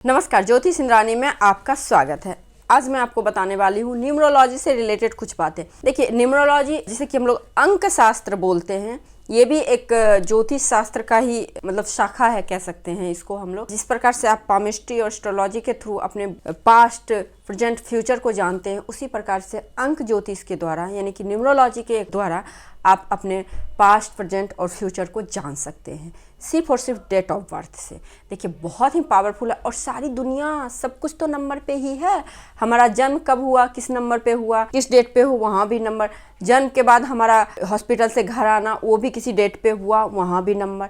नमस्कार, ज्योति सिंधरानी में आपका स्वागत है। आज मैं आपको बताने वाली हूँ न्यूमरोलॉजी से रिलेटेड कुछ बातें। देखिए, न्यूमरोलॉजी जिसे कि हम लोग अंक शास्त्र बोलते हैं, ये भी एक ज्योतिष शास्त्र का ही मतलब शाखा है, कह सकते हैं इसको हम लोग। जिस प्रकार से आप पामिस्ट्री और एस्ट्रोलॉजी के थ्रू अपने पास्ट, प्रेजेंट, फ्यूचर को जानते हैं, उसी प्रकार से अंक ज्योतिष के द्वारा यानी कि न्यूमरोलॉजी के द्वारा आप अपने पास्ट, प्रेजेंट और फ्यूचर को जान सकते हैं, सिर्फ और सिर्फ डेट ऑफ बर्थ से। देखिए, बहुत ही पावरफुल है और सारी दुनिया सब कुछ तो नंबर पे ही है। हमारा जन्म कब हुआ, किस नंबर पे हुआ, किस डेट पे हुआ, वहाँ भी नंबर। जन्म के बाद हमारा हॉस्पिटल से घर आना, वो भी किसी डेट पे हुआ, वहाँ भी नंबर।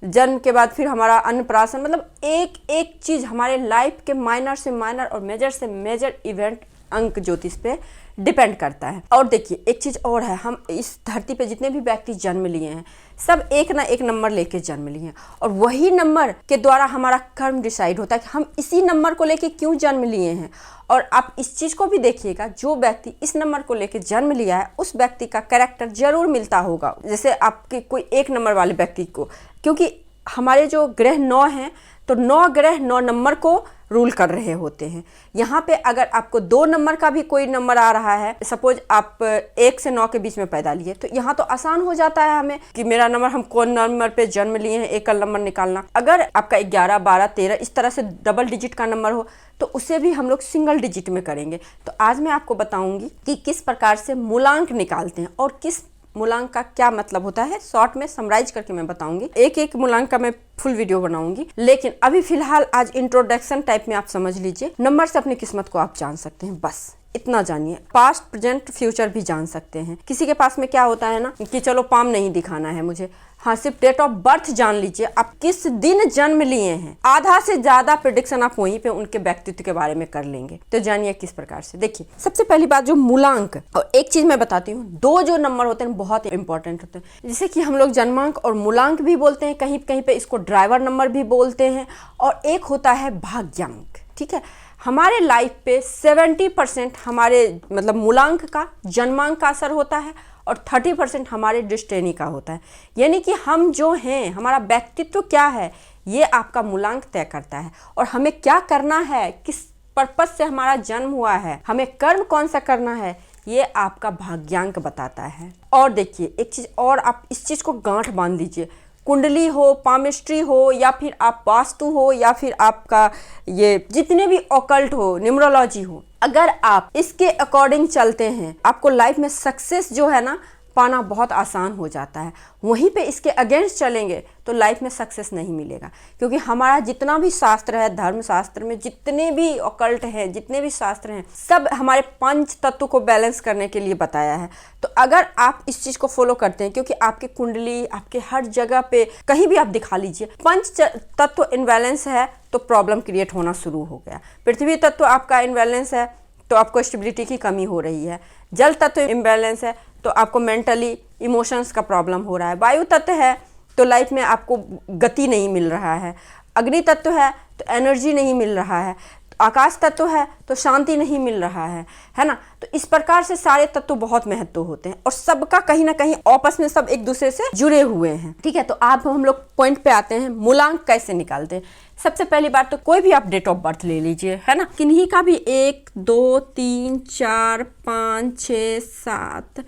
जन्म के बाद फिर हमारा अन्नप्राशन, मतलब एक एक चीज़ हमारे लाइफ के माइनर से माइनर और मेजर से मेजर इवेंट अंक ज्योतिष पे डिपेंड करता है। और देखिए, एक चीज़ और है, हम इस धरती पे जितने भी व्यक्ति जन्म लिए हैं, सब एक ना एक नंबर लेके जन्म लिए हैं और वही नंबर के द्वारा हमारा कर्म डिसाइड होता है कि हम इसी नंबर को लेके क्यों जन्म लिए हैं। और आप इस चीज़ को भी देखिएगा, जो व्यक्ति इस नंबर को लेके जन्म लिया है, उस व्यक्ति का कैरेक्टर जरूर मिलता होगा जैसे आपके कोई एक नंबर वाले व्यक्ति को, क्योंकि हमारे जो ग्रह 9 हैं, तो 9 ग्रह 9 नंबर को रूल कर रहे होते हैं। यहाँ पे अगर आपको 2 नंबर का भी कोई नंबर आ रहा है, सपोज आप 1 से 9 के बीच में पैदा लिए, तो यहाँ तो आसान हो जाता है हमें कि मेरा नंबर, हम कौन नंबर पे जन्म लिए हैं, एकल नंबर निकालना। अगर आपका 11, 12, 13 इस तरह से डबल डिजिट का नंबर हो, तो उसे भी हम लोग सिंगल डिजिट में करेंगे। तो आज मैं आपको बताऊंगी कि किस प्रकार से मूलांक निकालते हैं और किस मूलांक का क्या मतलब होता है। शॉर्ट में समराइज करके मैं बताऊंगी, एक एक मूलांक का मैं फुल वीडियो बनाऊंगी। लेकिन अभी फिलहाल आज इंट्रोडक्शन टाइप में आप समझ लीजिए, नंबर से अपनी किस्मत को आप जान सकते हैं, बस इतना जानिए। पास्ट, प्रेजेंट, फ्यूचर भी जान सकते हैं। किसी के पास में क्या होता है ना कि चलो पाम नहीं दिखाना है मुझे, हाँ सिर्फ डेट ऑफ बर्थ जान लीजिए, आप किस दिन जन्म लिए हैं। आधा से ज्यादा प्रेडिक्शन आप वहीं पे उनके व्यक्तित्व के बारे में कर लेंगे। तो जानिए किस प्रकार से। देखिए, सबसे पहली बात जो मूलांक, और एक चीज मैं बताती हूँ, 2 जो नंबर होते हैं बहुत इंपॉर्टेंट होते हैं, जिसे कि हम लोग जन्मांक और मूलांक भी बोलते हैं, कहीं कहीं पे इसको ड्राइवर नंबर भी बोलते हैं, और एक होता है भाग्यांक। ठीक है, हमारे लाइफ पे 70% हमारे मतलब मूलांक का, जन्मांक का असर होता है और 30% हमारे डेस्टिनी का होता है। यानी कि हम जो हैं, हमारा व्यक्तित्व क्या है, ये आपका मूलांक तय करता है। और हमें क्या करना है, किस पर्पस से हमारा जन्म हुआ है, हमें कर्म कौन सा करना है, ये आपका भाग्यांक बताता है। और देखिए, एक चीज़ और, आप इस चीज़ को गांठ बांध लीजिए, कुंडली हो, पामिस्ट्री हो, या फिर आप वास्तु हो, या फिर आपका ये जितने भी ऑकल्ट हो, न्यूमरोलॉजी हो, अगर आप इसके अकॉर्डिंग चलते हैं, आपको लाइफ में सक्सेस जो है ना पाना बहुत आसान हो जाता है। वहीं पे इसके अगेंस्ट चलेंगे तो लाइफ में सक्सेस नहीं मिलेगा, क्योंकि हमारा जितना भी शास्त्र है, धर्म शास्त्र में जितने भी ऑकल्ट हैं, जितने भी शास्त्र हैं, सब हमारे 5 तत्व को बैलेंस करने के लिए बताया है। तो अगर आप इस चीज़ को फॉलो करते हैं, क्योंकि आपकी कुंडली, आपके हर जगह पे कहीं भी आप दिखा लीजिए, 5 तत्व इनबैलेंस है तो प्रॉब्लम क्रिएट होना शुरू हो गया। पृथ्वी तत्व आपका इनबैलेंस है तो आपको स्टेबिलिटी की कमी हो रही है। जल तत्व इम्बैलेंस है तो आपको मेंटली इमोशंस का प्रॉब्लम हो रहा है। वायु तत्व है तो लाइफ में आपको गति नहीं मिल रहा है। अग्नि तत्व है तो एनर्जी नहीं मिल रहा है। आकाश तत्व है तो शांति नहीं मिल रहा है ना। तो इस प्रकार से सारे तत्व बहुत महत्व होते हैं और सबका कहीं ना कहीं आपस में सब एक दूसरे से जुड़े हुए हैं। ठीक है, तो आप हम लोग पॉइंट पे आते हैं, मूलांक कैसे निकालते हैं। सबसे पहली बात तो कोई भी आप डेट ऑफ बर्थ ले लीजिए, है ना, किन्हीं का भी 1, 2, 3, 4, 5, 6, 7,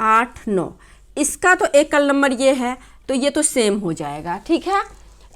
8, 9, इसका तो एकल नंबर ये है तो ये तो सेम हो जाएगा। ठीक है,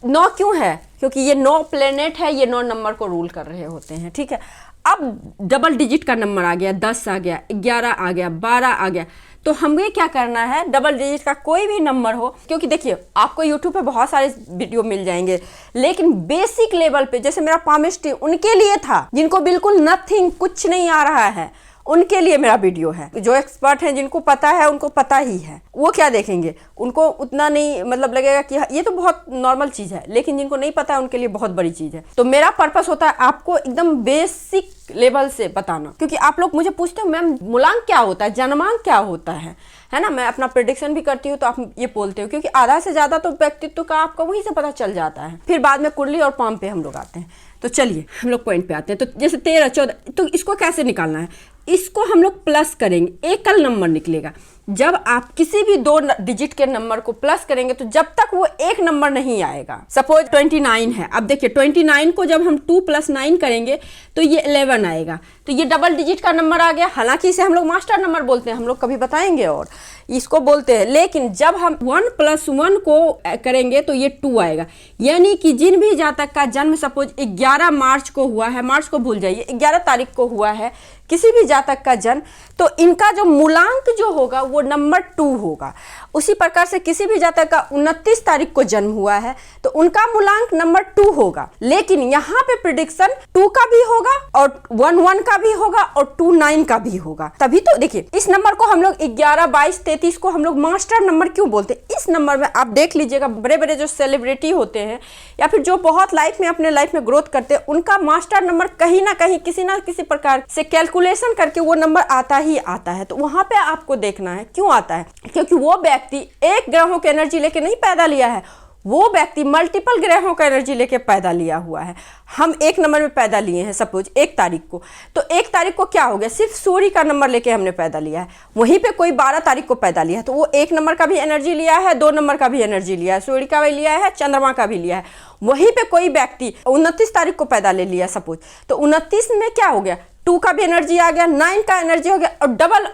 9 क्यों है, क्योंकि ये 9 प्लेनेट है, ये 9 नंबर को रूल कर रहे होते हैं। ठीक है, अब डबल डिजिट का नंबर आ गया, 10 आ गया, 11 आ गया, 12 आ गया, तो हमें क्या करना है, डबल डिजिट का कोई भी नंबर हो, क्योंकि देखिए आपको यूट्यूब पे बहुत सारे वीडियो मिल जाएंगे, लेकिन बेसिक लेवल पे जैसे मेरा पामिस्ट्री उनके लिए था, जिनको बिल्कुल नथिंग, कुछ नहीं आ रहा है, उनके लिए मेरा वीडियो है। जो एक्सपर्ट हैं, जिनको पता है, उनको पता ही है, वो क्या देखेंगे, उनको उतना नहीं मतलब लगेगा कि ये तो बहुत नॉर्मल चीज़ है, लेकिन जिनको नहीं पता है उनके लिए बहुत बड़ी चीज़ है। तो मेरा पर्पस होता है आपको एकदम बेसिक लेवल से बताना, क्योंकि आप लोग मुझे पूछते हो मैम मूलांक क्या होता है, जन्मांक क्या होता है ना। मैं अपना प्रेडिक्शन भी करती हूँ तो आप ये बोलते हो, क्योंकि आधा से ज़्यादा तो व्यक्तित्व का आपका वहीं से पता चल जाता है। फिर बाद में कुंडली और पाम पे हम लोग आते हैं। तो चलिए हम लोग पॉइंट पे आते हैं। तो जैसे 13, 14, तो इसको कैसे निकालना है। इसको हम लोग प्लस करेंगे, एकल नंबर निकलेगा। जब आप किसी भी 2 डिजिट के नंबर को प्लस करेंगे तो जब तक वो एक नंबर नहीं आएगा। सपोज 29 है, अब देखिए 29 को जब हम 2 + 9 करेंगे तो ये 11 आएगा, तो ये डबल डिजिट का नंबर आ गया। हालांकि इसे हम लोग मास्टर नंबर बोलते हैं, हम लोग कभी बताएंगे और इसको बोलते हैं, लेकिन जब हम 1 + 1 को करेंगे तो ये 2 आएगा। यानी कि जिन भी जातक का जन्म सपोज 11 मार्च को हुआ है, मार्च को भूल जाइए, 11 तारीख को हुआ है किसी भी जातक का जन्म, तो इनका जो मूलांक जो होगा वो नंबर 2 होगा। उसी प्रकार से किसी भी जातक का 29 तारीख को जन्म हुआ है तो उनका मूलांक नंबर 2 होगा। लेकिन यहाँ पे प्रिडिक्शन 2 का भी होगा और 1 का भी होगा और 2 9 का भी होगा। तभी तो देखिए इस नंबर को हम लोग 11, 22, 33 को हम लोग मास्टर नंबर क्यों बोलते हैं। इस नंबर में आप देख लीजिएगा, बड़े बड़े जो सेलिब्रिटी होते हैं या फिर जो बहुत लाइफ में अपने लाइफ में ग्रोथ करते हैं, उनका मास्टर नंबर कहीं ना कहीं किसी ना किसी प्रकार से कैलकुलेशन करके वो नंबर आता ही आता है। तो वहां पे आपको देखना है क्यों आता है, क्योंकि वो व्यक्ति एक ग्रहों की एनर्जी लेके नहीं पैदा लिया है, वो व्यक्ति मल्टीपल ग्रहों का एनर्जी लेके पैदा लिया हुआ है। हम एक नंबर में पैदा लिए हैं सपोज 1 तारीख को, तो 1 तारीख को क्या हो गया, सिर्फ सूर्य का नंबर लेके हमने पैदा लिया है। वहीं पे कोई 12 तारीख को पैदा लिया है तो वो 1 नंबर का भी एनर्जी लिया है, 2 नंबर का भी एनर्जी लिया है, सूर्य का भी लिया है, चंद्रमा का भी लिया है। वहीं पे कोई व्यक्ति 29 तारीख को पैदा ले लिया सपोज, तो 29 में क्या हो गया, 2 का भी एनर्जी आ गया, 9 का एनर्जी हो गया और डबल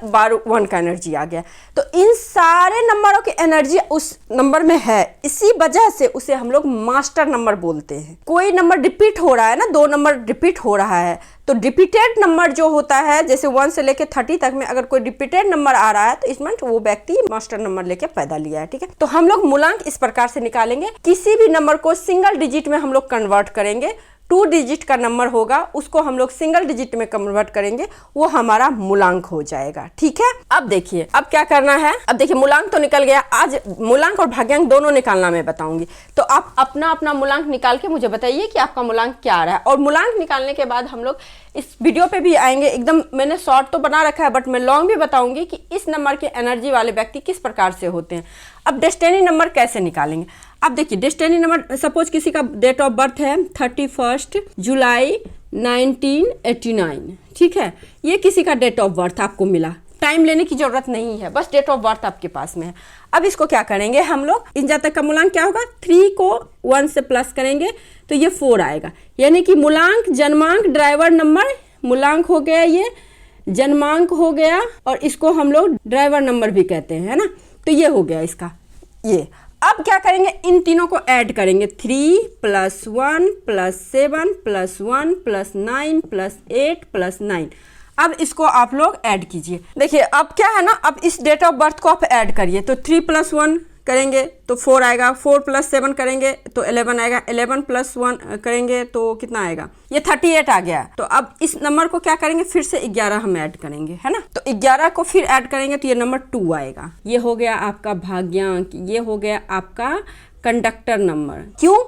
1 का एनर्जी आ गया। तो इन सारे नंबरों की एनर्जी उस नंबर में है, इसी वजह से उसे हम लोग मास्टर नंबर बोलते हैं। कोई नंबर रिपीट हो रहा है ना, 2 नंबर रिपीट हो रहा है, तो रिपीटेड नंबर जो होता है जैसे 1 से लेके 30 तक में अगर कोई रिपीटेड नंबर आ रहा है तो इसमें वो व्यक्ति मास्टर नंबर लेके पैदा लिया है। ठीक है, तो हम लोग मूलांक इस प्रकार से निकालेंगे, किसी भी नंबर को सिंगल डिजिट में हम लोग कन्वर्ट करेंगे। 2 डिजिट का नंबर होगा उसको हम लोग सिंगल डिजिट में कन्वर्ट करेंगे, वो हमारा मूलांक हो जाएगा। ठीक है, अब देखिए अब क्या करना है। अब देखिए मूलांक तो निकल गया, आज मूलांक और भाग्यांक दोनों निकालना मैं बताऊंगी। तो आप अपना अपना मूलांक निकाल के मुझे बताइए कि आपका मूलांक क्या आ रहा है। और मूलांक निकालने के बाद हम लोग इस वीडियो पे भी आएंगे, एकदम मैंने शॉर्ट तो बना रखा है बट मैं लॉन्ग भी बताऊंगी कि इस नंबर के एनर्जी वाले व्यक्ति किस प्रकार से होते हैं। अब डेस्टिनी नंबर कैसे निकालेंगे। अब देखिए डेस्टिनी नंबर सपोज किसी का डेट ऑफ बर्थ है 31 जुलाई 1989, ठीक है, ये किसी का डेट ऑफ बर्थ आपको मिला, टाइम लेने की जरूरत नहीं है, बस डेट ऑफ बर्थ आपके पास में है। अब इसको क्या करेंगे हम लोग, इन जातक का मूलांक क्या होगा, 3 को 1 से प्लस करेंगे तो ये 4 आएगा। यानी कि मूलांक, जन्मांक, ड्राइवर नंबर, मूलांक हो गया, ये जन्मांक हो गया और इसको हम लोग ड्राइवर नंबर भी कहते हैं, है ना। तो ये हो गया इसका ये। अब क्या करेंगे, इन तीनों को ऐड करेंगे, 3 + 1 + 7 + 1 + 9 + 8 + 9। अब इसको आप लोग ऐड कीजिए। देखिए अब क्या है ना, अब इस डेट ऑफ बर्थ को आप ऐड करिए, तो 3 + 1 करेंगे तो 4 आएगा, 4 + 7 करेंगे तो 11 आएगा, 11 + 1 करेंगे तो कितना आएगा, ये 38 आ गया। तो अब इस नंबर को क्या करेंगे, फिर से 11 हम ऐड करेंगे, है ना। तो 11 को फिर ऐड करेंगे तो ये नंबर 2 आएगा। ये हो गया आपका भाग्यांक, ये हो गया आपका कंडक्टर नंबर। क्यों,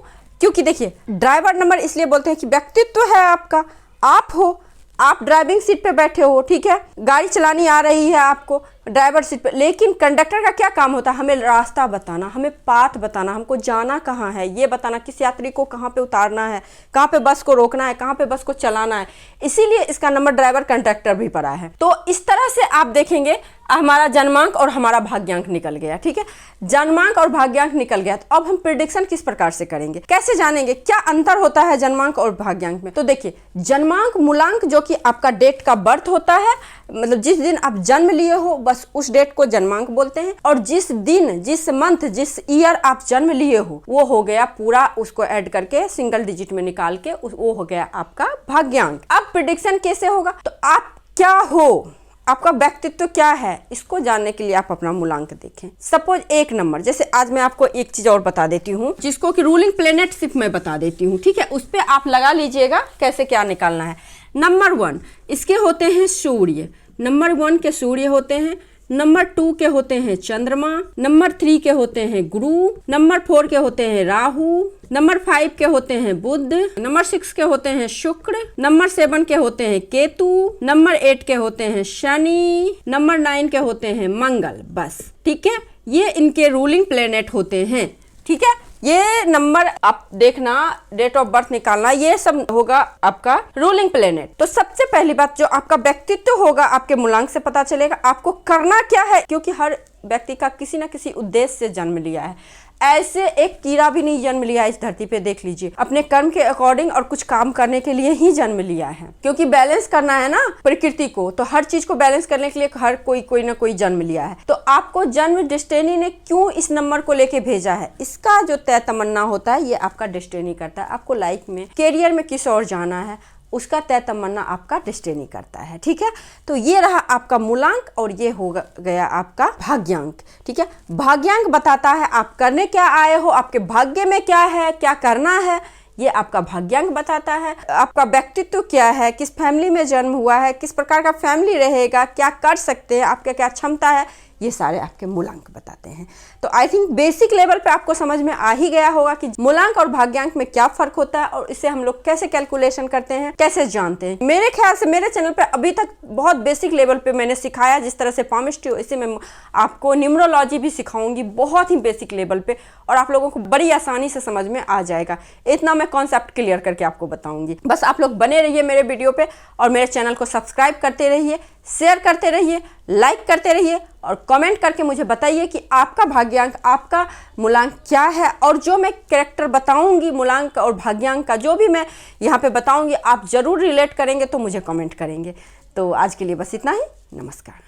क्योंकि देखिए ड्राइवर नंबर इसलिए बोलते हैं कि व्यक्तित्व है आपका, आप हो, आप ड्राइविंग सीट पे बैठे हो, ठीक है, गाड़ी चलानी आ रही है आपको ड्राइवर सीट पे, लेकिन कंडक्टर का क्या काम होता है, हमें रास्ता बताना, हमें पाथ बताना, हमको जाना कहाँ है ये बताना, किस यात्री को कहाँ पे उतारना है, कहाँ पे बस को रोकना है, कहाँ पे बस को चलाना है, इसीलिए इसका नंबर ड्राइवर कंडक्टर भी पड़ा है। तो इस तरह से आप देखेंगे हमारा जन्मांक और हमारा भाग्यांक निकल गया, ठीक है, जन्मांक और भाग्यांक निकल गया। तो अब हम प्रेडिक्शन किस प्रकार से करेंगे, कैसे जानेंगे क्या अंतर होता है जन्मांक और भाग्यांक में। तो देखिए जन्मांक मूलांक जो कि आपका डेट का बर्थ होता है, मतलब जिस दिन आप जन्म लिए हो बस उस डेट को जन्मांक बोलते हैं, और जिस दिन, जिस मंथ, जिस ईयर आप जन्म लिए हो वो हो गया पूरा, उसको ऐड करके सिंगल डिजिट में निकाल के वो हो गया आपका भाग्यांक। अब प्रेडिक्शन कैसे होगा, तो आप क्या हो, आपका व्यक्तित्व क्या है, इसको जानने के लिए आप अपना मूलांक देखें। सपोज एक नंबर, जैसे आज मैं आपको एक चीज और बता देती हूँ जिसको कि रूलिंग प्लेनेट सिर्फ मैं बता देती हूँ, ठीक है, उस पर आप लगा लीजिएगा कैसे क्या निकालना है। नंबर 1 इसके होते हैं सूर्य, नंबर 1 के सूर्य होते हैं, नंबर 2 के होते हैं चंद्रमा, नंबर 3 के होते हैं गुरु, नंबर 4 के होते हैं राहु, नंबर 5 के होते हैं बुध, नंबर 6 के होते हैं शुक्र, नंबर 7 के होते हैं केतु, नंबर 8 के होते हैं शनि, नंबर 9 के होते हैं मंगल। बस ठीक है, ये इनके रूलिंग प्लेनेट होते हैं, ठीक है। ये नंबर आप देखना, डेट ऑफ बर्थ निकालना, ये सब होगा आपका रूलिंग प्लेनेट। तो सबसे पहली बात जो आपका व्यक्तित्व होगा आपके मूलांक से पता चलेगा आपको करना क्या है, क्योंकि हर व्यक्ति का किसी न किसी उद्देश्य से जन्म लिया है। ऐसे एक कीड़ा भी नहीं जन्म लिया इस धरती पे, देख लीजिए, अपने कर्म के अकॉर्डिंग और कुछ काम करने के लिए ही जन्म लिया है, क्योंकि बैलेंस करना है ना प्रकृति को, तो हर चीज को बैलेंस करने के लिए हर कोई ना कोई जन्म लिया है। तो आपको जन्म डेस्टिनी ने क्यों इस नंबर को लेके भेजा है, इसका जो तय तमन्ना होता है ये आपका डेस्टिनी करता है। आपको लाइफ में कैरियर में किस ओर जाना है उसका तय तमन्ना आपका डेस्टिनी करता है, ठीक है। तो ये रहा आपका मूलांक और ये हो गया आपका भाग्यांक, ठीक है। भाग्यांक बताता है आप करने क्या आए हो, आपके भाग्य में क्या है, क्या करना है, ये आपका भाग्यांक बताता है। आपका व्यक्तित्व क्या है, किस फैमिली में जन्म हुआ है, किस प्रकार का फैमिली रहेगा, क्या कर सकते हैं, आपका क्या क्षमता है, ये सारे आपके मूलांक बताते हैं। तो आई थिंक बेसिक लेवल पे आपको समझ में आ ही गया होगा कि मूलांक और भाग्यांक में क्या फर्क होता है और इसे हम लोग कैसे कैलकुलेशन करते हैं, कैसे जानते हैं। मेरे ख्याल से मेरे चैनल पे अभी तक बहुत बेसिक लेवल पे मैंने सिखाया, जिस तरह से पामिस्ट्री, इसे मैं आपको न्यूमरोलॉजी भी सिखाऊंगी बहुत ही बेसिक लेवल पे, और आप लोगों को बड़ी आसानी से समझ में आ जाएगा। इतना मैं कॉन्सेप्ट क्लियर करके आपको बताऊंगी। बस आप लोग बने रहिए मेरे वीडियो पे और मेरे चैनल को सब्सक्राइब करते रहिए, शेयर करते रहिए, लाइक करते रहिए और कमेंट करके मुझे बताइए कि आपका भाग्यांक, आपका मूलांक क्या है। और जो मैं कैरेक्टर बताऊंगी मूलांक और भाग्यांक का, जो भी मैं यहाँ पे बताऊंगी, आप जरूर रिलेट करेंगे तो मुझे कमेंट करेंगे। तो आज के लिए बस इतना ही। नमस्कार।